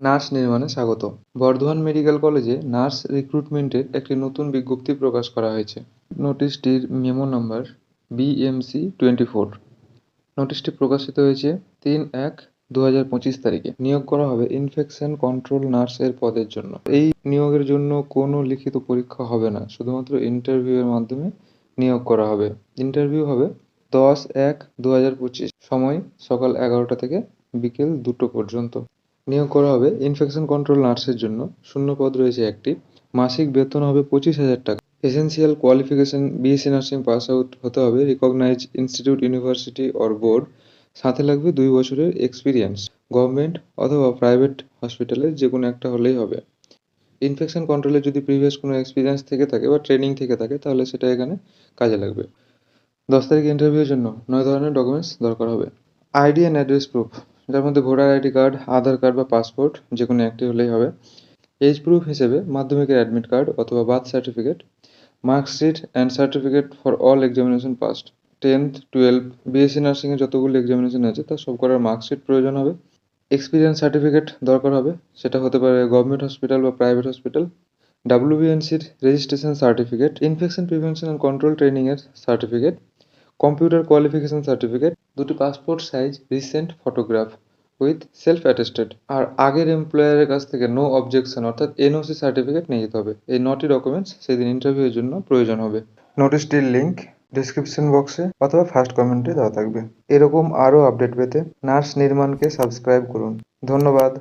Nurse নির্মাণে স্বাগত। Bardhaman medical কলেজে নার্স রিক্রুটমেন্টের একটি নতুন বিজ্ঞপ্তি প্রকাশ করা হয়েছে। নোটিশটির মেমো নাম্বার BMC-24। নোটিশটি প্রকাশিত হয়েছে 3/1/2025 তারিখে। নিয়োগ করা হবে ইনফেকশন কন্ট্রোল নার্সের পদের জন্য। এই নিয়োগের জন্য কোনো লিখিত পরীক্ষা হবে না, শুধুমাত্র ইন্টারভিউয়ের মাধ্যমে নিয়োগ করা হবে। ইন্টারভিউ হবে 10/1/2025, সময় সকাল 11টা থেকে বিকেল 2টো পর্যন্ত। নিয়োগ করা হবে ইনফেকশন কন্ট্রোল নার্সের জন্য। শূন্য পদ রয়েছে একটি। মাসিক বেতন হবে 25,000 টাকা। Essential qualification BSc nursing pass out হতে হবে recognised institute, university or board. সাথে লাগবে 2 বছরের এক্সপিরিয়েন্স। গভর্নমেন্ট অথবা প্রাইভেট হসপিটালের যে কোনো একটা হলেই হবে। ইনফেকশন কন্ট্রোলে যদি প্রিভিয়াস কোনো এক্সপিরিয়েন্স থেকে থাকে বা ট্রেনিং থেকে থাকে তাহলে সেটা এখানে কাজে লাগবে। 10 তারিখে ইন্টারভিউর জন্য 9 ধরনের ডকুমেন্টস দরকার হবে। আইডি অ্যান্ড অ্যাড্রেস প্রুফ, যার মধ্যে ভোটার আইডি কার্ড, আধার কার্ড বা পাসপোর্ট যে কোনো একটি হলেই হবে। এজ প্রুফ হিসেবে মাধ্যমিকের অ্যাডমিট কার্ড অথবা birth certificate. Marksheet and certificate for all examination past, 10th 12 BSc নার্সিংয়ে যতগুলো এক্সামিনেশন আছে তার সব করার মার্কশিট প্রয়োজন হবে। এক্সপিরিয়েন্স সার্টিফিকেট দরকার হবে, সেটা হতে পারে গভর্নমেন্ট হসপিটাল বা প্রাইভেট হসপিটাল। WBNCর registration certificate, infection prevention and control ট্রেনিংয়ের সার্টিফিকেট, কম্পিউটার কোয়ালিফিকেশন সার্টিফিকেট, 2টি passport size recent photograph with self attested. আর আগের এমপ্লয়ারের কাছ থেকে নো অবজেকশন অর্থাৎ NOC সার্টিফিকেট নিয়ে যেতে হবে। এই 9টি ডকুমেন্টস সেদিন ইন্টারভিউয়ের জন্য প্রয়োজন হবে। নোটিশটির লিঙ্ক ডিসক্রিপশন বক্সে অথবা ফার্স্ট কমেন্টে দেওয়া থাকবে। এরকম আরও আপডেট পেতে নার্স নির্মাণকে সাবস্ক্রাইব করুন। ধন্যবাদ।